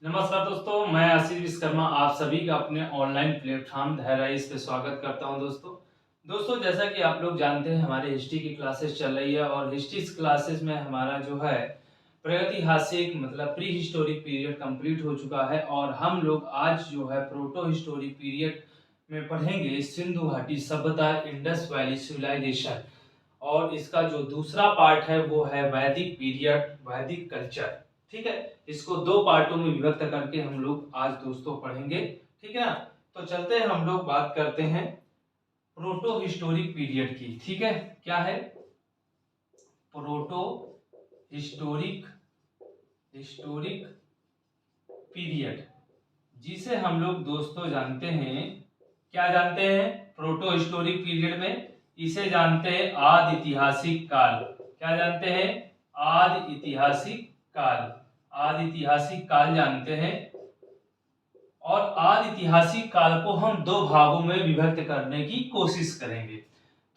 नमस्कार दोस्तों, मैं आशीष विश्वकर्मा आप सभी का अपने ऑनलाइन प्लेटफॉर्म धैर्य पे स्वागत करता हूं। दोस्तों जैसा कि आप लोग जानते हैं हमारे हिस्ट्री की क्लासेस चल रही है और हिस्ट्री क्लासेस में हमारा जो है प्रागैतिहासिक मतलब प्री हिस्टोरिक पीरियड कंप्लीट हो चुका है और हम लोग आज जो है प्रोटो हिस्टोरिक पीरियड में पढ़ेंगे सिंधु घाटी सभ्यता, इंडस वैली सिविलाइजेशन। और इसका जो दूसरा पार्ट है वो है वैदिक पीरियड, वैदिक कल्चर। ठीक है, इसको दो पार्टों में विभक्त करके हम लोग आज दोस्तों पढ़ेंगे। ठीक है ना, तो चलते हैं हम लोग बात करते हैं प्रोटो हिस्टोरिक पीरियड की। ठीक है, क्या है प्रोटो हिस्टोरिक हिस्टोरिक पीरियड, जिसे हम लोग दोस्तों जानते हैं, क्या जानते हैं प्रोटो हिस्टोरिक पीरियड में? इसे जानते हैं आदि ऐतिहासिक काल। क्या जानते हैं? आदि ऐतिहासिक काल। आदि ऐतिहासिक काल जानते हैं। और आदि ऐतिहासिक काल को हम दो भागों में विभक्त करने की कोशिश करेंगे।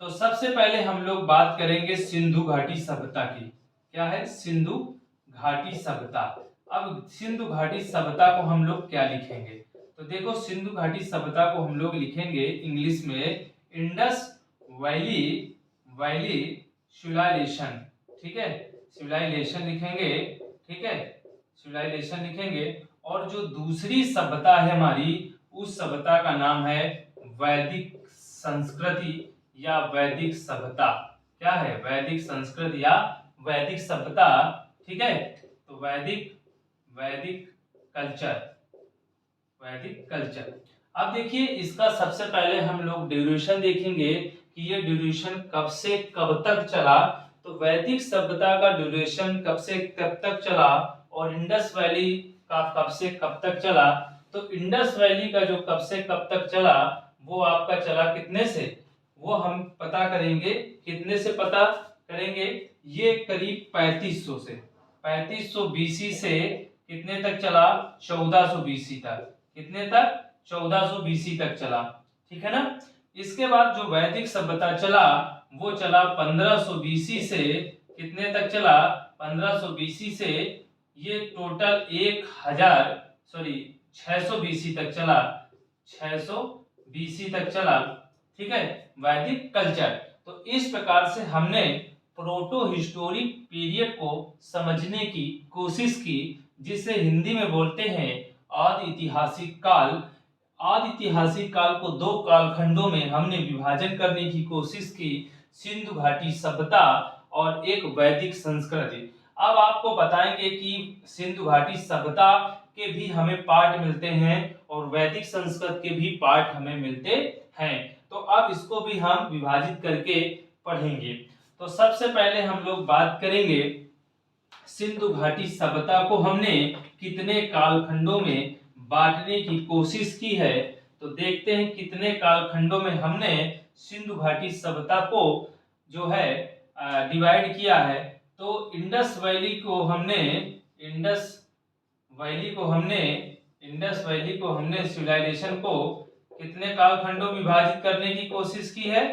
तो सबसे पहले हम लोग बात करेंगे सिंधु घाटी सभ्यता की। क्या है? सिंधु घाटी सभ्यता। अब सिंधु घाटी सभ्यता को हम लोग क्या लिखेंगे? तो देखो, सिंधु घाटी सभ्यता को हम लोग लिखेंगे इंग्लिश में इंडस वैली वैली सिविलाइजेशन। ठीक है, सिविलाइजेशन लिखेंगे। ठीक है, सिविलाइजेशन लिखेंगे। और जो दूसरी सभ्यता है हमारी, उस सभ्यता का नाम है वैदिक संस्कृति या वैदिक सभ्यता। क्या है? वैदिक संस्कृति या वैदिक सभ्यता। ठीक है, तो वैदिक वैदिक कल्चर, वैदिक कल्चर। अब देखिए, इसका सबसे पहले हम लोग ड्यूरेशन देखेंगे कि ये ड्यूरेशन कब से कब तक चला। तो वैदिक सभ्यता का ड्यूरेशन कब से कब तक चला और इंडस वैली का कब से कब तक चला। तो इंडस वैली का जो कब से कब तक चला वो आपका चला कितने से, वो हम पता करेंगे। कितने से पता करेंगे? ये करीब 3500 से, 3500 बीसी से कितने तक चला? 1400 बीसी तक। कितने तक? 1400 बीसी तक चला। ठीक है ना। इसके बाद जो वैदिक सभ्यता चला वो चला 1500 बीसी से कितने तक चला? 1500 बीसी से ये टोटल 600 बीसी तक चला। 600 बीसी तक चला। ठीक है, वैदिक कल्चर। तो इस प्रकार से हमने प्रोटो हिस्टोरिक पीरियड को समझने की कोशिश की, जिसे हिंदी में बोलते हैं आदि ऐतिहासिक काल। आदि ऐतिहासिक काल को दो कालखंडों में हमने विभाजन करने की कोशिश की, सिंधु घाटी सभ्यता और एक वैदिक संस्कृति। अब आपको बताएंगे कि सिंधु घाटी सभ्यता के भी हमें पार्ट मिलते हैं और वैदिक संस्कृति के भी पार्ट हमें मिलते हैं। तो अब इसको भी हम विभाजित करके पढ़ेंगे। तो सबसे पहले हम लोग बात करेंगे सिंधु घाटी सभ्यता को हमने कितने कालखंडों में बांटने की कोशिश की है। तो देखते हैं कितने कालखंडों में हमने सिंधु घाटी सभ्यता को जो है डिवाइड किया है। तो इंडस वैली को हमने इंडस वैली को हमने सिविलाइजेशन को कितने कालखंडों में विभाजित करने की कोशिश की है?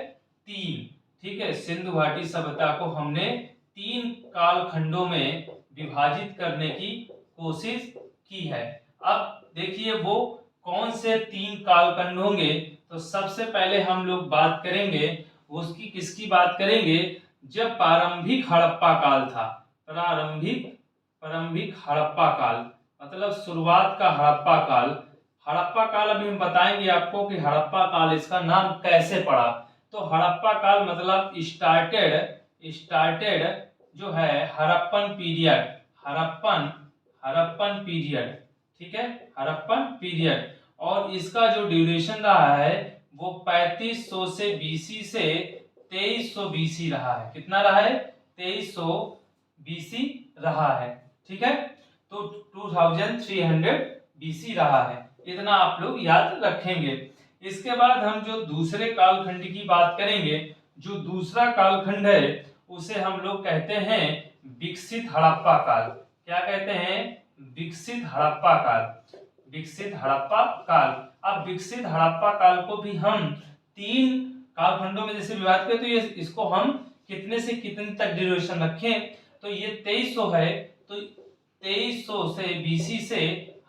3। ठीक है, सिंधु घाटी सभ्यता को हमने 3 कालखंडों में विभाजित करने की कोशिश की है। अब देखिए वो कौन से 3 कालखंड होंगे। तो सबसे पहले हम लोग बात करेंगे उसकी, किसकी बात करेंगे? जब प्रारंभिक हड़प्पा काल था। प्रारंभिक हड़प्पा काल मतलब शुरुआत का हड़प्पा काल। हड़प्पा काल अभी हम बताएंगे आपको कि हड़प्पा काल इसका नाम कैसे पड़ा। तो हड़प्पा काल मतलब स्टार्टेड जो है हड़प्पन पीरियड। हड़प्पन पीरियड। ठीक है, हड़प्पन पीरियड। और इसका जो ड्यूरेशन रहा है वो 3500 से बीसी से 2300 बीसी रहा है। कितना रहा है? 2300 बीसी रहा है। ठीक है, तो 2300 बीसी रहा है। इतना आप लोग याद रखेंगे। इसके बाद हम जो दूसरे कालखंड की बात करेंगे, जो दूसरा कालखंड है उसे हम लोग कहते हैं विकसित हड़प्पा काल। क्या कहते हैं? विकसित हड़प्पा काल। विकसित हड़प्पा काल। अब विकसित हड़प्पा काल को भी हम 3 कालखंडों में जैसे विभाजित करें, तो ये इसको हम कितने से कितने तक ड्यूरेशन रखें? तो ये 2300 है, तो 2300 से बीसी से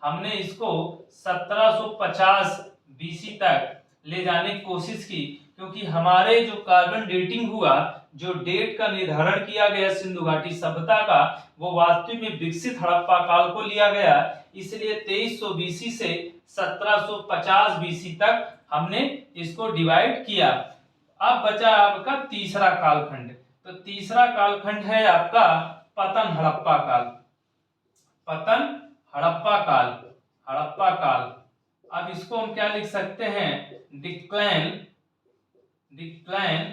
हमने इसको 1750 बीसी तक ले जाने की कोशिश की, क्योंकि हमारे जो कार्बन डेटिंग हुआ, जो डेट का निर्धारण किया गया सिंधु घाटी सभ्यता का, वो वास्तविक में विकसित हड़प्पा काल को लिया गया। इसलिए 2300 बीसी से 1750 बीसी तक हमने इसको डिवाइड किया। अब बचा आपका तीसरा कालखंड। तो तीसरा कालखंड है आपका पतन हड़प्पा काल। पतन हड़प्पा काल, हड़प्पा काल। अब इसको हम क्या लिख सकते हैं, decline, decline,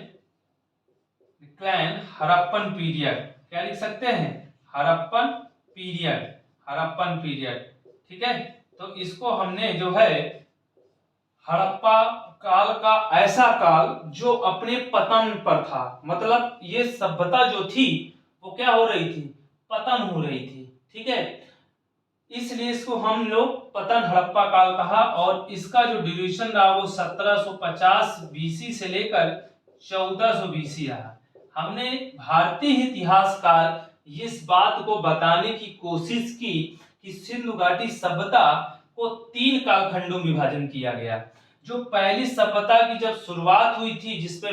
decline Harappan period. क्या लिख सकते हैं, हड़प्पन पीरियड, हड़प्पन पीरियड। ठीक है, तो इसको हमने जो है हड़प्पा काल का ऐसा काल जो अपने पतन पर था, मतलब ये सभ्यता जो थी वो क्या हो रही थी, पतन हो रही थी। ठीक है, इसलिए इसको हम लोग पतन हड़प्पा काल कहा। और इसका जो ड्यूरेशन रहा वो 1750 बीसी से लेकर 1400 बीसी रहा। हमने भारतीय इतिहासकार इस बात को बताने की कोशिश की कि सिंधु घाटी सभ्यता को 3 कालखंडों में विभाजन किया गया। जो पहली सभ्यता की जब शुरुआत हुई थी, जिसपे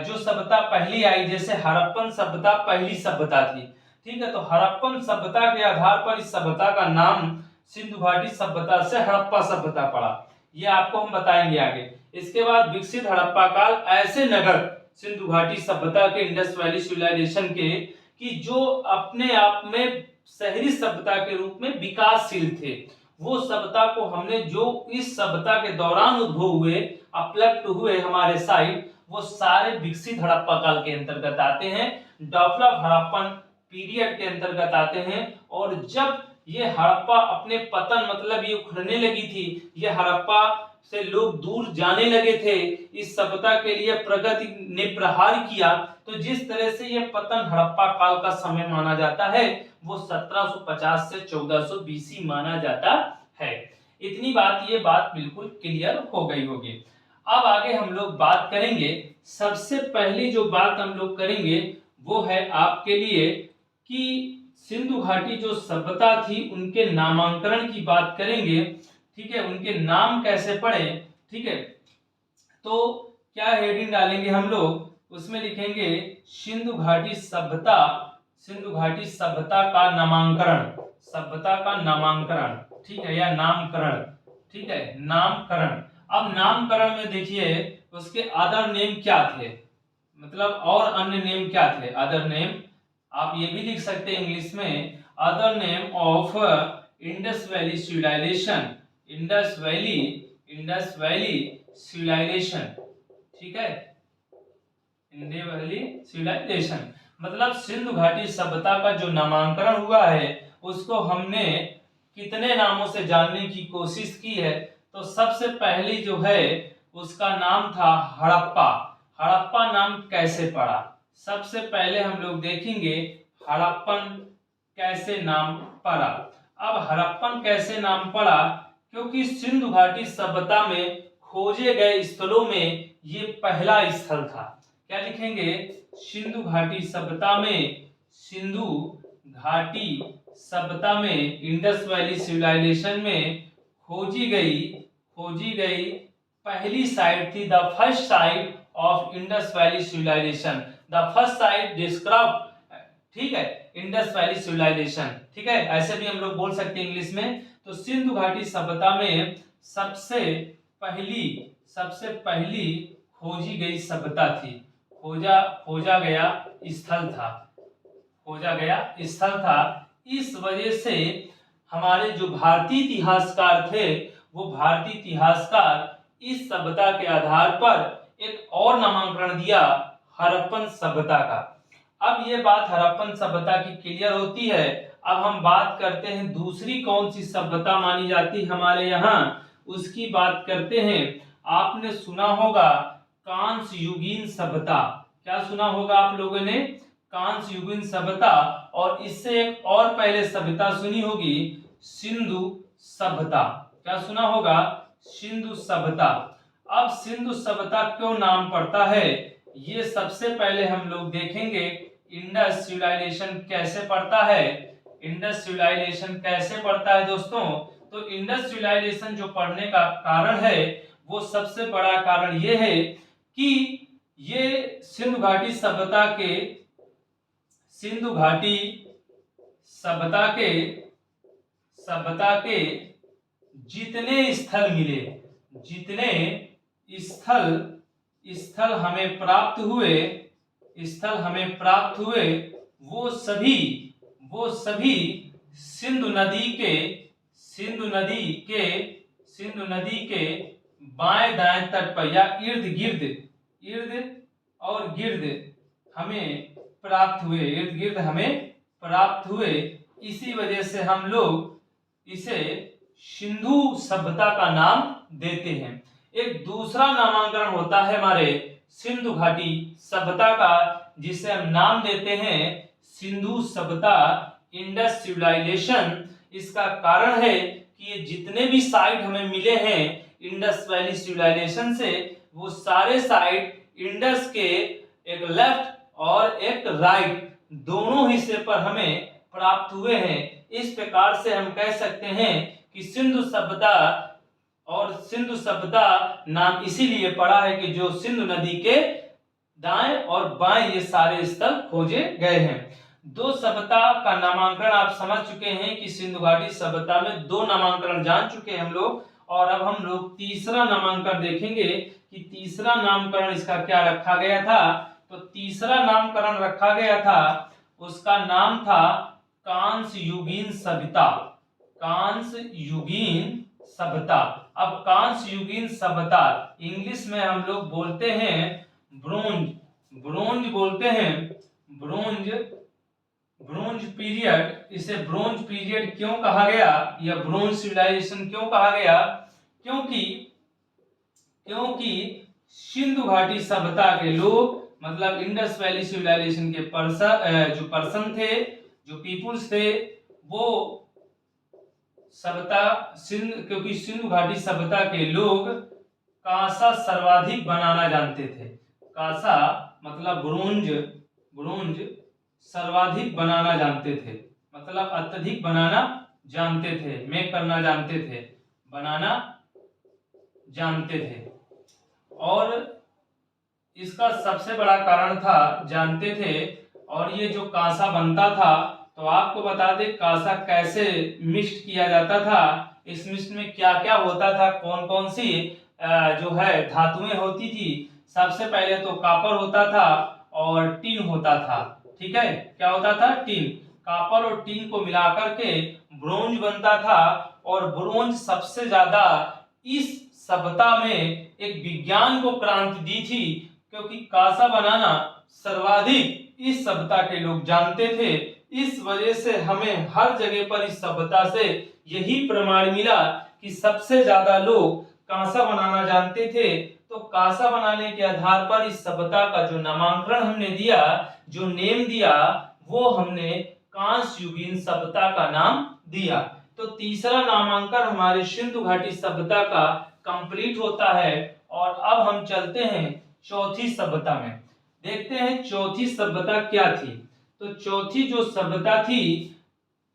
जो सभ्यता पहली आई, जैसे हड़प्पन सभ्यता पहली सभ्यता थी। ठीक है, तो हड़प्पन सभ्यता के आधार पर इस सभ्यता का नाम सिंधु घाटी सभ्यता से हड़प्पा सभ्यता पड़ा। ये आपको हम बताएंगे आगे। इसके बाद विकसित हड़प्पा काल ऐसे नगर सिंधु घाटी सभ्यता के, इंडस वैली सिविलाइजेशन के, कि जो अपने आप में शहरी सभ्यता के रूप में विकासशील थे। वो सभ्यता को हमने, जो इस सभ्यता के दौरान उद्भव हुए, अपलब्ध हुए हमारे साइट, वो सारे विकसित हड़प्पा काल के अंतर्गत आते हैं, डेवलप हड़प्पन पीरियड के अंतर्गत आते हैं। और जब ये हड़प्पा अपने पतन, मतलब ये उखड़ने लगी थी, ये हड़प्पा से लोग दूर जाने लगे थे, इस सभ्यता के लिए प्रगति ने प्रहार किया, तो जिस तरह से ये पतन हड़प्पा काल का समय माना जाता है वो 1750 से 1400 बीसी माना जाता है। इतनी बात, ये बात बिल्कुल क्लियर हो गई होगी। अब आगे हम लोग बात करेंगे, सबसे पहली जो बात हम लोग करेंगे वो है आपके लिए कि सिंधु घाटी जो सभ्यता थी उनके नामांकन की बात करेंगे। ठीक है, उनके नाम कैसे पड़े। ठीक है, तो क्या हेडिंग डालेंगे हम लोग, उसमें लिखेंगे सिंधु घाटी सभ्यता, सिंधु घाटी सभ्यता का नामांकन, सभ्यता का नामांकन। ठीक है, या नामकरण। ठीक है, नामकरण। अब नामकरण में देखिए उसके अदर नेम क्या थे, मतलब और अन्य नेम क्या थे, अदर नेम। आप ये भी लिख सकते हैं इंग्लिश में, other name of Indus Valley civilisation, Indus Valley, Indus Valley civilisation. ठीक है, इंडस वैली सिविलाइजेशन, मतलब सिंधु घाटी सभ्यता का जो नामांकन हुआ है उसको हमने कितने नामों से जानने की कोशिश की है। तो सबसे पहली जो है उसका नाम था हड़प्पा। हड़प्पा नाम कैसे पड़ा, सबसे पहले हम लोग देखेंगे हड़प्पन कैसे नाम पड़ा। अब हड़प्पन कैसे नाम पड़ा, क्योंकि सिंधु घाटी सभ्यता में खोजे गए स्थलों में ये पहला स्थल था। क्या लिखेंगे, सिंधु घाटी सभ्यता में, सिंधु घाटी सभ्यता में, इंडस वैली सिविलाइजेशन में खोजी गई पहली साइट थी, the first site of Indus Valley civilisation, the first site describe. ठीक है, इंडस वैली सिविलाइजेशन। ठीक है, ऐसे भी हम लोग बोल सकते हैं इंग्लिश में। तो सिंधु घाटी सभ्यता में सबसे पहली खोजी गई सभ्यता थी, खोजा गया स्थल था, खोजा गया स्थल था। इस वजह से हमारे जो भारतीय इतिहासकार थे वो भारतीय इतिहासकार इस सभ्यता के आधार पर एक और नामांकन दिया, हड़प्पन सभ्यता का। अब ये बात हड़प्पन सभ्यता की क्लियर होती है। अब हम बात करते हैं दूसरी कौन सी सभ्यता मानी जाती है हमारे यहाँ, उसकी बात करते हैं। आपने सुना होगा कांस्य युगीन सभ्यता, क्या सुना होगा आप लोगों ने, कांस्य युगीन सभ्यता। और इससे एक और पहले सभ्यता सुनी होगी, सिंधु सभ्यता। क्या सुना होगा, सिंधु सभ्यता। अब सिंधु सभ्यता क्यों नाम पड़ता है, ये सबसे पहले हम लोग देखेंगे। इंडस सिविलाइजेशन कैसे पड़ता है, इंडस सिविलाइजेशन कैसे पड़ता है दोस्तों, तो इंडस सिविलाइजेशन जो पढ़ने का कारण है वो सबसे बड़ा कारण ये है कि ये सिंधु घाटी सभ्यता के जितने स्थल मिले, जितने स्थल हमें प्राप्त हुए वो सभी सिंधु नदी के बाएं दाएं तट पर या इर्द गिर्द हमें प्राप्त हुए। इसी वजह से हम लोग इसे सिंधु सभ्यता का नाम देते हैं। एक दूसरा नामांकरण होता है हमारे सिंधु घाटी सभ्यता का, जिसे हम नाम देते हैं सिंधु सभ्यता, इंडस सिविलाइजेशन। इसका कारण है कि ये जितने भी साइट हमें मिले हैं इंडस वैली सिविलाइजेशन से, वो सारे साइट इंडस के एक लेफ्ट और एक राइट दोनों हिस्से पर हमें प्राप्त हुए हैं। इस प्रकार से हम कह सकते हैं कि सिंधु सभ्यता नाम इसीलिए पड़ा है कि जो सिंधु नदी के दाएं और बाएं ये सारे स्थल खोजे गए हैं। दो सभ्यता का नामांकन आप समझ चुके हैं कि सिंधु घाटी सभ्यता में दो नामांकन जान चुके हैं हम लोग, और अब हम लोग तीसरा नामांकन देखेंगे कि तीसरा नामकरण इसका क्या रखा गया था। तो तीसरा नामकरण रखा गया था, उसका नाम था कांस्य युगीन सभ्यता। अब कांस्य युगीन सभ्यता इंग्लिश में हम लोग बोलते हैं ब्रोंज बोलते हैं, ब्रोंज पीरियड। इसे ब्रोंज पीरियड क्यों कहा गया या ब्रोंज सिविलाइजेशन क्यों कहा गया? क्योंकि सिंधु घाटी सभ्यता के लोग, मतलब इंडस वैली सिविलाइजेशन के पर्सन थे, जो पीपुल्स थे, वो क्योंकि सिंधु घाटी सभ्यता के लोग कांसा सर्वाधिक बनाना जानते थे। कांसा मतलब ब्रोंज सर्वाधिक बनाना जानते थे, मतलब अत्यधिक बनाना जानते थे, मेक करना जानते थे, बनाना जानते थे। और इसका सबसे बड़ा कारण था, जानते थे। और ये जो कांसा बनता था, तो आपको बता दें कांसा कैसे मिक्स किया जाता था, इस मिक्स में क्या क्या होता था, कौन कौन सी जो है धातुएं होती थी। सबसे पहले तो कॉपर होता था और टिन होता था। ठीक है, क्या होता था? टिन। कॉपर और टिन को मिलाकर के ब्रोंज बनता था, और ब्रोंज सबसे ज्यादा इस सभ्यता में एक विज्ञान को क्रांति दी थी, क्योंकि कांसा बनाना सर्वाधिक इस सभ्यता के लोग जानते थे। इस वजह से हमें हर जगह पर इस सभ्यता से यही प्रमाण मिला कि सबसे ज्यादा लोग कांसा बनाना जानते थे। तो कांसा बनाने के आधार पर इस सभ्यता का जो नामांकन हमने दिया, जो नेम दिया, वो हमने कांस्य युगीन सभ्यता का नाम दिया। तो तीसरा नामांकन हमारे सिंधु घाटी सभ्यता का कंप्लीट होता है। और अब हम चलते हैं चौथी सभ्यता में, देखते हैं चौथी सभ्यता क्या थी। तो चौथी जो सभ्यता थी,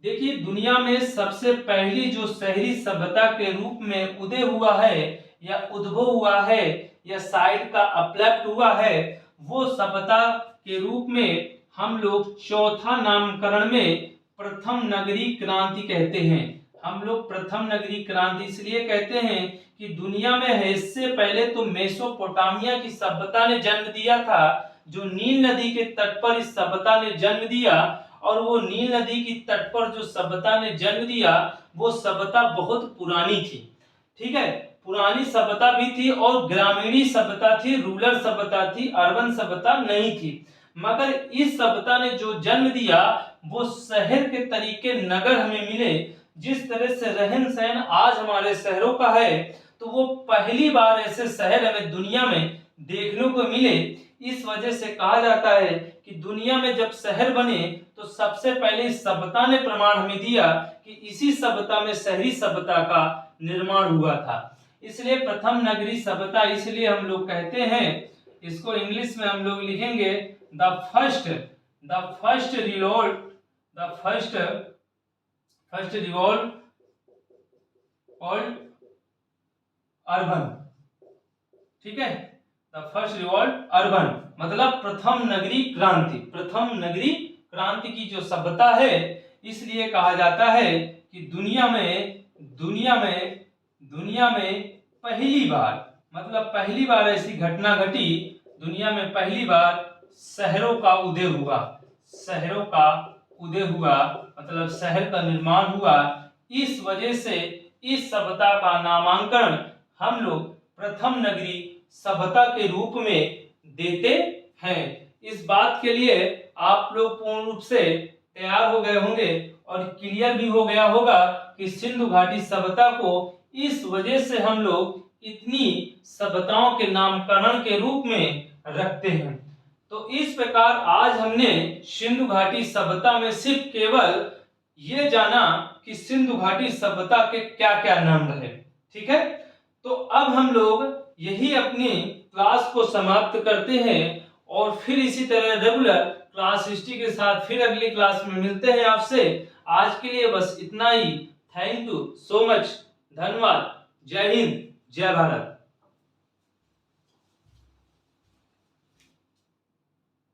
देखिए दुनिया में सबसे पहली जो शहरी सभ्यता के रूप में उदय हुआ है या उद्भव हुआ है या साइड का अपलैप्ट हुआ है, वो सभ्यता के रूप में हम लोग चौथा नामकरण में प्रथम नगरी क्रांति कहते हैं। हम लोग प्रथम नगरी क्रांति इसलिए कहते हैं कि दुनिया में है इससे पहले तो मेसोपोटामिया की सभ्यता ने जन्म दिया था, जो नील नदी के तट पर इस सभ्यता ने जन्म दिया। और वो नील नदी की तट पर जो सभ्यता ने जन्म दिया, वो सभ्यता बहुत पुरानी थी। ठीक है, पुरानी सभ्यता भी थी और ग्रामीणी सभ्यता थी, रूरल सभ्यता थी, अर्बन सभ्यता नहीं थी। मगर इस सभ्यता ने जो जन्म दिया, वो शहर के तरीके नगर हमें मिले। जिस तरह से रहन सहन आज हमारे शहरों का है, तो वो पहली बार ऐसे शहर हमें दुनिया में देखने को मिले। इस वजह से कहा जाता है कि दुनिया में जब शहर बने, तो सबसे पहले इस सभ्यता ने प्रमाण हमें दिया कि इसी सभ्यता में शहरी सभ्यता का निर्माण हुआ था। इसलिए प्रथम नगरी सभ्यता इसलिए हम लोग कहते हैं, इसको इंग्लिश में हम लोग लिखेंगे the first revolt called urban, ठीक है। द फर्स्ट रिवॉल्ट अर्बन मतलब प्रथम नगरी क्रांति। प्रथम नगरी क्रांति की जो सभ्यता है, इसलिए कहा जाता है कि दुनिया में पहली बार, मतलब पहली बार ऐसी घटना घटी, दुनिया में पहली बार शहरों का उदय हुआ। शहरों का उदय हुआ मतलब शहर का निर्माण हुआ। इस वजह से इस सभ्यता का नामांकन हम लोग प्रथम नगरी सभ्यता के रूप में देते हैं। इस बात के लिए आप लोग पूर्ण रूप से तैयार हो गए होंगे और क्लियर भी हो गया होगा कि सिंधु घाटी सभ्यता को इस वजह से हम लोग इतनी सभ्यताओं के नामकरण के रूप में रखते हैं। तो इस प्रकार आज हमने सिंधु घाटी सभ्यता में सिर्फ केवल ये जाना कि सिंधु घाटी सभ्यता के क्या क्या नाम रहे, ठीक है। तो अब हम लोग यही अपनी क्लास को समाप्त करते हैं और फिर इसी तरह रेगुलर क्लास हिस्ट्री के साथ फिर अगली क्लास में मिलते हैं आपसे। आज के लिए बस इतना ही। Thank you so much. धन्यवाद। जय हिंद, जय भारत।